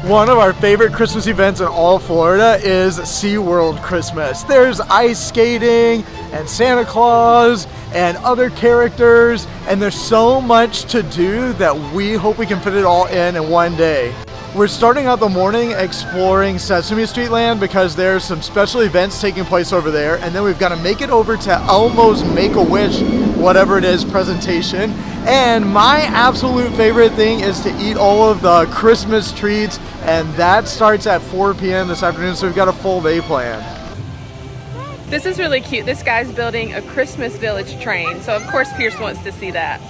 One of our favorite Christmas events in all of Florida is SeaWorld Christmas. There's ice skating and Santa Claus and other characters, and there's so much to do that we hope we can fit it all in one day. We're starting out the morning exploring Sesame Street land because there's some special events taking place over there, and then we've got to make it over to Elmo's Make-A-Wish, whatever it is, presentation. And my absolute favorite thing is to eat all of the Christmas treats, and that starts at 4 p.m. this afternoon, so we've got a full day planned. This is really cute. This guy's building a Christmas village train, so of course Pierce wants to see that.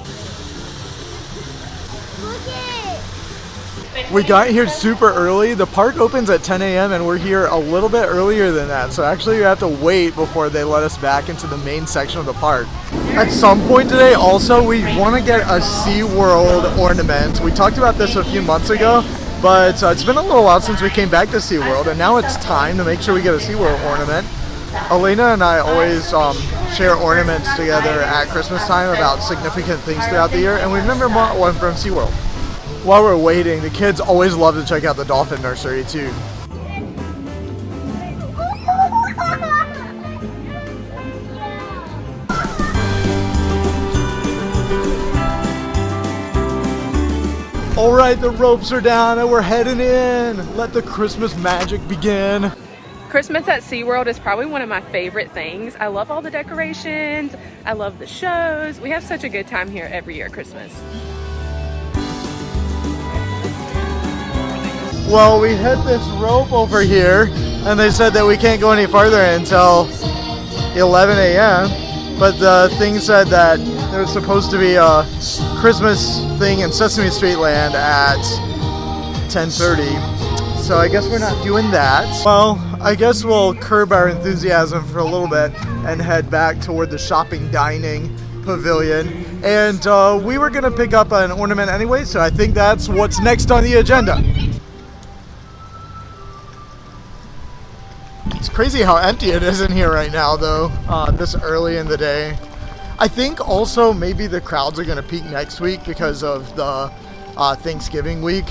We got here super early. The park opens at 10 a.m. and we're here a little bit earlier than that. So actually you have to wait before they let us back into the main section of the park. At some point today also we want to get a SeaWorld ornament. We talked about this a few months ago, but it's been a little while since we came back to SeaWorld, and now it's time to make sure we get a SeaWorld ornament. Alaina and I always share ornaments together at Christmas time about significant things throughout the year, and we've never bought one from SeaWorld. While we're waiting, the kids always love to check out the dolphin nursery too. All right, the ropes are down and we're heading in. Let the Christmas magic begin. Christmas at SeaWorld is probably one of my favorite things. I love all the decorations. I love the shows. We have such a good time here every year at Christmas. Well, we hit this rope over here, and they said that we can't go any farther until 11 a.m. But the thing said that there was supposed to be a Christmas thing in Sesame Street land at 10:30. So I guess we're not doing that. Well, I guess we'll curb our enthusiasm for a little bit and head back toward the shopping dining pavilion. And we were gonna pick up an ornament anyway, so I think that's what's next on the agenda. It's crazy how empty it is in here right now though, this early in the day. I think also maybe the crowds are gonna peak next week because of the Thanksgiving week.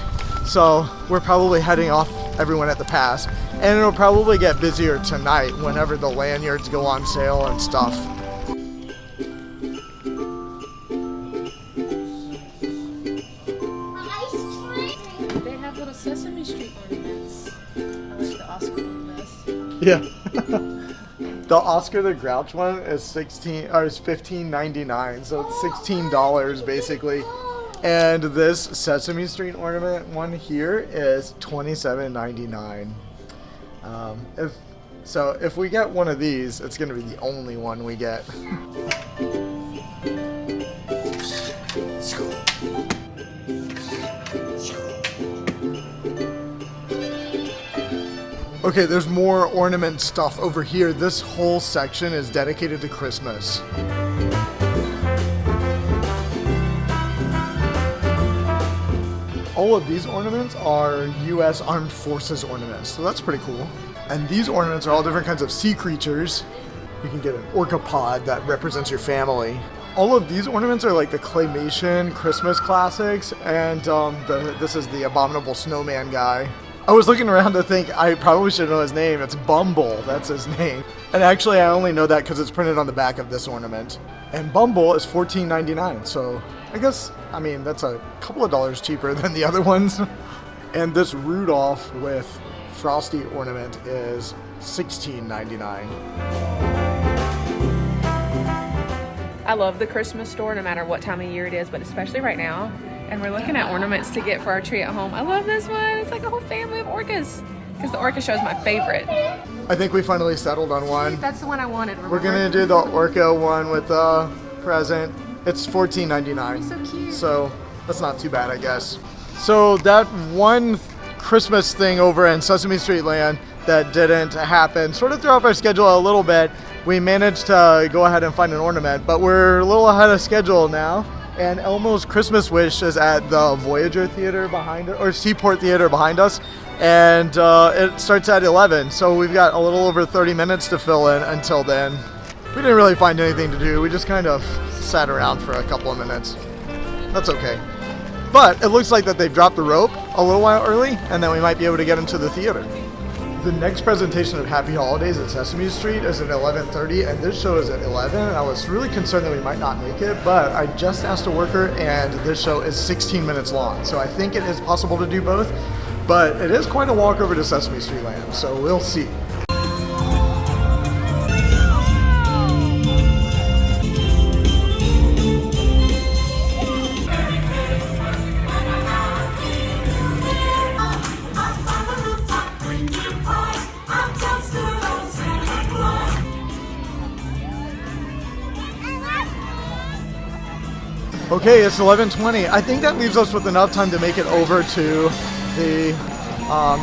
So we're probably heading off everyone at the pass, and it'll probably get busier tonight whenever the lanyards go on sale and stuff. They have little Sesame Street ornaments. I like the Oscar one best. Yeah. The Oscar the Grouch one is $15.99, so it's $16 basically. And this Sesame Street ornament one here is $27.99. If we get one of these, it's going to be the only one we get. Okay, there's more ornament stuff over here. This whole section is dedicated to Christmas. All of these ornaments are U.S. Armed Forces ornaments, so that's pretty cool. And these ornaments are all different kinds of sea creatures. You can get an orca pod that represents your family. All of these ornaments are like the claymation Christmas classics, and this is the abominable snowman guy. I was looking around to think I probably should know his name. It's Bumble, that's his name. And actually I only know that because it's printed on the back of this ornament. And Bumble is $14.99, so I guess, I mean, that's a couple of dollars cheaper than the other ones. And this Rudolph with Frosty ornament is $16.99. I love the Christmas store no matter what time of year it is, but especially right now. And we're looking at ornaments to get for our tree at home. I love this one. It's like a whole family of orcas, because the orca show is my favorite. I think we finally settled on one. That's the one I wanted, remember? We're gonna do the orca one with the present. It's $14.99. So cute. So that's not too bad, I guess. So that one Christmas thing over in Sesame Street land that didn't happen sort of threw off our schedule a little bit. We managed to go ahead and find an ornament, but we're a little ahead of schedule now. And Elmo's Christmas Wish is at the Voyager Theater behind us, or Seaport Theater behind us, and it starts at 11. So we've got a little over 30 minutes to fill in until then. We didn't really find anything to do. We just kind of sat around for a couple of minutes. That's okay. But it looks like that they've dropped the rope a little while early, and then we might be able to get into the theater. The next presentation of Happy Holidays at Sesame Street is at 11:30, and this show is at 11. And I was really concerned that we might not make it, but I just asked a worker, and this show is 16 minutes long. So I think it is possible to do both, but it is quite a walk over to Sesame Street Land, so we'll see. Okay, it's 11:20. I think that leaves us with enough time to make it over to the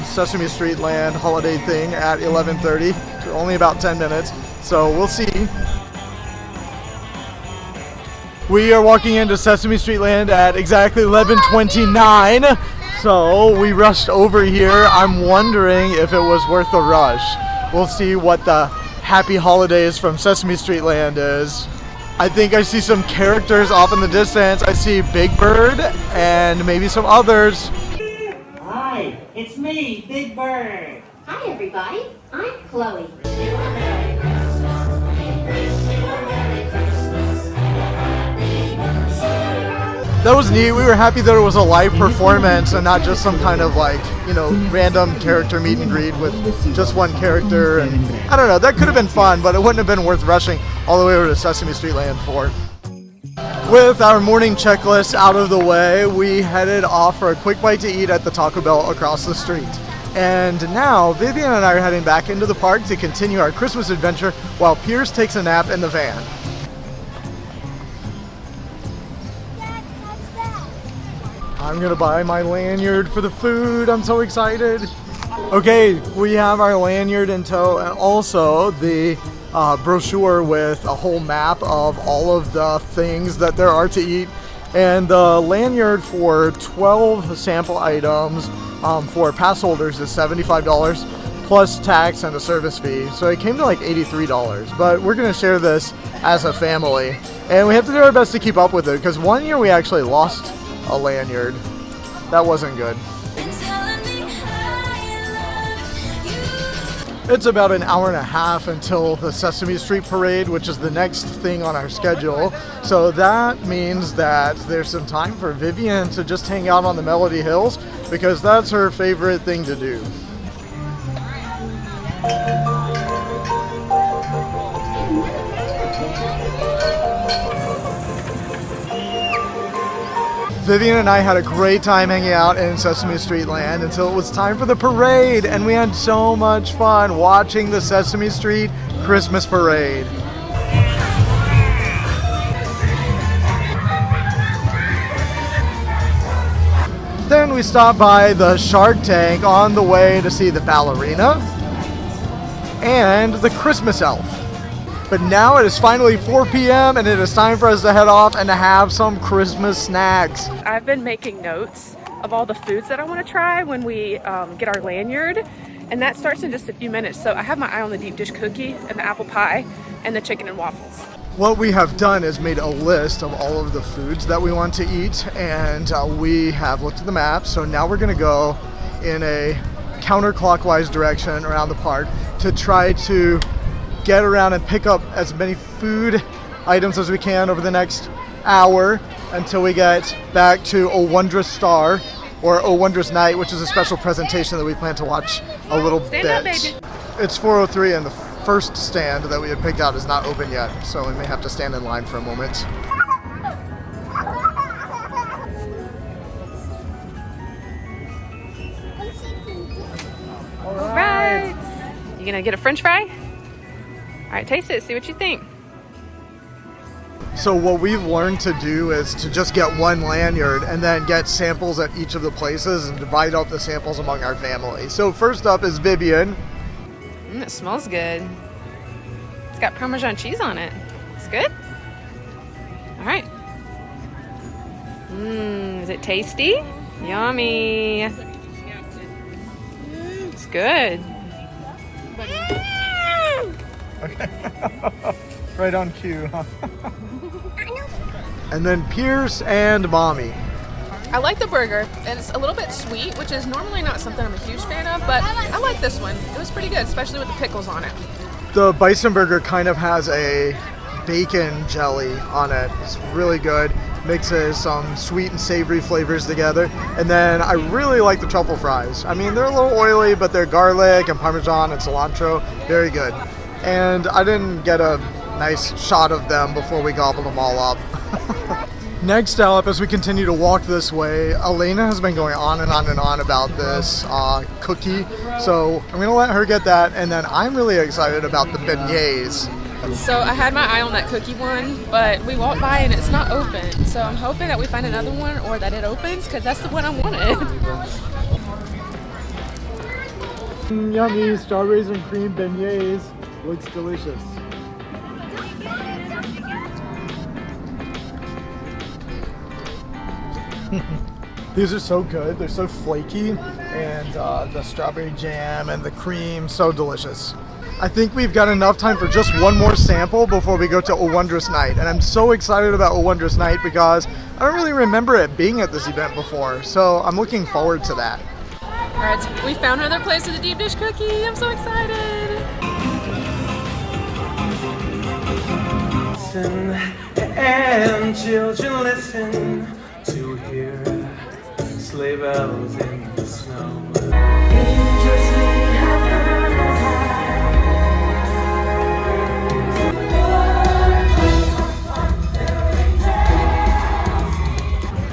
Sesame Street Land holiday thing at 11:30. Only about 10 minutes, so we'll see. We are walking into Sesame Street Land at exactly 11:29, so we rushed over here. I'm wondering if it was worth the rush. We'll see what the Happy Holidays from Sesame Street Land is. I think I see some characters off in the distance. I see Big Bird and maybe some others. Hi, it's me, Big Bird. Hi everybody, I'm Chloe. That was neat. We were happy that it was a live performance and not just some kind of like, you know, random character meet and greet with just one character. And I don't know, that could have been fun, but it wouldn't have been worth rushing all the way over to Sesame Street Land for. With our morning checklist out of the way, we headed off for a quick bite to eat at the Taco Bell across the street. And now Vivian and I are heading back into the park to continue our Christmas adventure while Pierce takes a nap in the van. I'm gonna buy my lanyard for the food. I'm so excited. Okay, we have our lanyard in tow and also the brochure with a whole map of all of the things that there are to eat. And the lanyard for 12 sample items for pass holders is $75 plus tax and a service fee. So it came to like $83, but we're gonna share this as a family. And we have to do our best to keep up with it because one year we actually lost a lanyard. That wasn't good. It's about an hour and a half until the Sesame Street Parade, which is the next thing on our schedule. So that means that there's some time for Vivian to just hang out on the Melody Hills because that's her favorite thing to do. Vivian and I had a great time hanging out in Sesame Street Land until it was time for the parade, and we had so much fun watching the Sesame Street Christmas Parade. Then we stopped by the Shark Tank on the way to see the ballerina and the Christmas elf. But now it is finally 4 p.m. and it is time for us to head off and to have some Christmas snacks. I've been making notes of all the foods that I want to try when we get our lanyard, and that starts in just a few minutes. So I have my eye on the deep dish cookie and the apple pie and the chicken and waffles. What we have done is made a list of all of the foods that we want to eat, and we have looked at the map. So now we're going to go in a counterclockwise direction around the park to try to get around and pick up as many food items as we can over the next hour until we get back to O Wondrous Star or O Wondrous Night, which is a special presentation that we plan to watch a little bit. Stand up, baby. It's 4:03 and the first stand that we had picked out is not open yet, so we may have to stand in line for a moment. All right. You gonna get a French fry? All right, taste it, see what you think. So what we've learned to do is to just get one lanyard and then get samples at each of the places and divide up the samples among our family. So first up is Vivian. It smells good. It's got Parmesan cheese on it. It's good. All right. Is it tasty? Yummy. It's good. Okay. Right on cue, huh? And then Pierce and Mommy. I like the burger, and it's a little bit sweet, which is normally not something I'm a huge fan of, but I like this one. It was pretty good, especially with the pickles on it. The bison burger kind of has a bacon jelly on it. It's really good. Mixes some sweet and savory flavors together. And then I really like the truffle fries. I mean, they're a little oily, but they're garlic and Parmesan and cilantro. Very good. And I didn't get a nice shot of them before we gobbled them all up. Next up, as we continue to walk this way, Alaina has been going on and on and on about this cookie. So I'm gonna let her get that, and then I'm really excited about the beignets. So I had my eye on that cookie one, but we walked by and it's not open. So I'm hoping that we find another one or that it opens, because that's the one I wanted. Yummy strawberries and cream beignets. Looks delicious. These are so good. They're so flaky, and the strawberry jam and the cream, so delicious. I think we've got enough time for just one more sample before we go to A Wondrous Night. And I'm so excited about A Wondrous Night because I don't really remember it being at this event before. So I'm looking forward to that. All right, we found another place with a deep dish cookie. I'm so excited. Listen, and children listen to hear sleigh bells in the snow.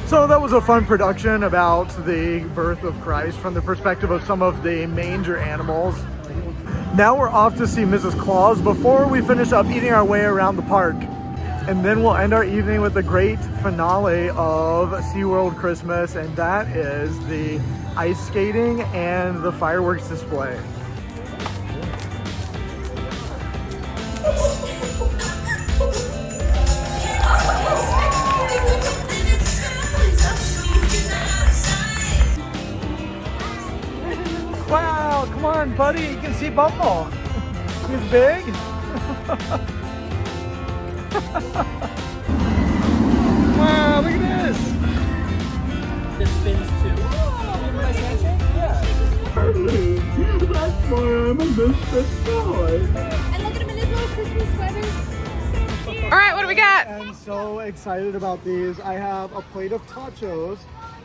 So that was a fun production about the birth of Christ from the perspective of some of the manger animals. Now we're off to see Mrs. Claus before we finish up eating our way around the park. And then we'll end our evening with the great finale of SeaWorld Christmas, and that is the ice skating and the fireworks display. Wow, come on, buddy, you can see Bumble. He's big. Wow, look at this. This spins too. That's why I'm a misfit boy. And look at him in his little Christmas sweater. All right, what do we got? I'm so excited about these. I have a plate of tacos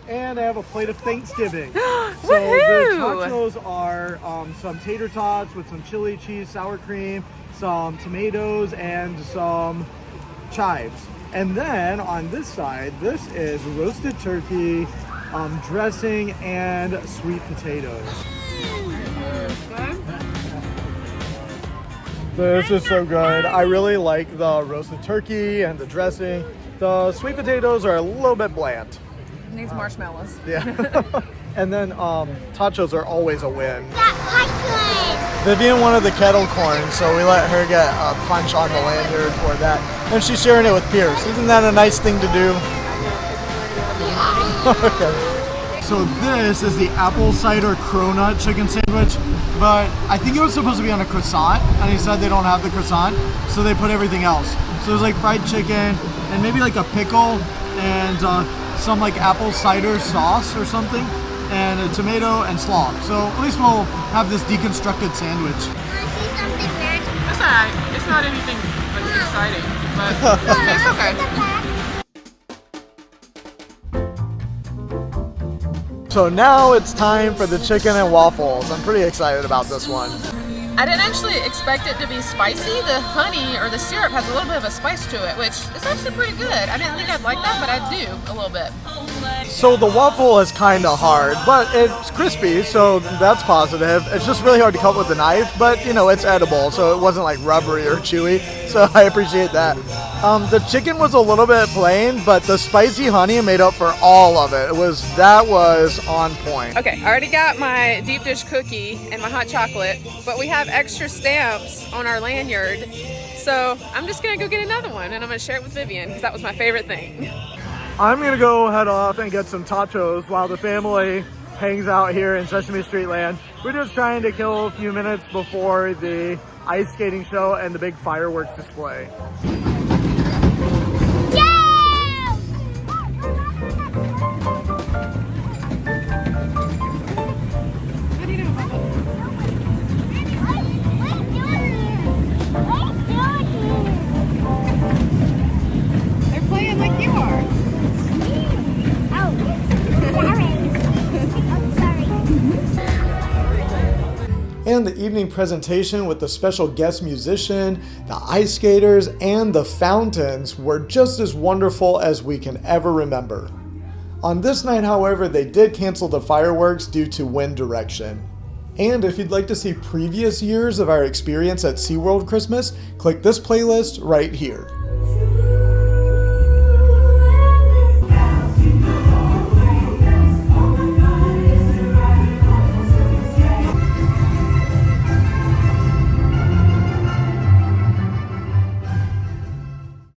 and I have a plate of Thanksgiving. So the tacos are some tater tots with some chili cheese, sour cream, some tomatoes, and some chives. And then on this side, this is roasted turkey, dressing, and sweet potatoes. This is so good. I really like the roasted turkey and the dressing. The sweet potatoes are a little bit bland. It needs marshmallows. Yeah. And then tacos are always a win. Vivian wanted the kettle corn, so we let her get a punch on the lanyard for that. And she's sharing it with Pierce. Isn't that a nice thing to do? Okay. So this is the apple cider cronut chicken sandwich, but I think it was supposed to be on a croissant, and he said they don't have the croissant, so they put everything else. So there's like fried chicken, and maybe like a pickle, and some like apple cider sauce or something, and a tomato and slaw. So at least we'll have this deconstructed sandwich. That's all right. It's not anything like exciting, but it's okay. So now it's time for the chicken and waffles. I'm pretty excited about this one. I didn't actually expect it to be spicy. The honey or the syrup has a little bit of a spice to it, which is actually pretty good. I didn't think I'd like that, but I do a little bit. So the waffle is kind of hard, but it's crispy, so that's positive. It's just really hard to cut with a knife, but you know, it's edible, so it wasn't like rubbery or chewy, so I appreciate that. The chicken was a little bit plain, but the spicy honey made up for all of it. That was on point. Okay, I already got my deep dish cookie and my hot chocolate, but we have extra stamps on our lanyard, so I'm just gonna go get another one and I'm gonna share it with Vivian because that was my favorite thing. I'm gonna go head off and get some tacos while the family hangs out here in Sesame Street land. We're just trying to kill a few minutes before the ice skating show and the big fireworks display. And the evening presentation with the special guest musician, the ice skaters, and the fountains were just as wonderful as we can ever remember. On this night, however, they did cancel the fireworks due to wind direction. And if you'd like to see previous years of our experience at SeaWorld Christmas, click this playlist right here.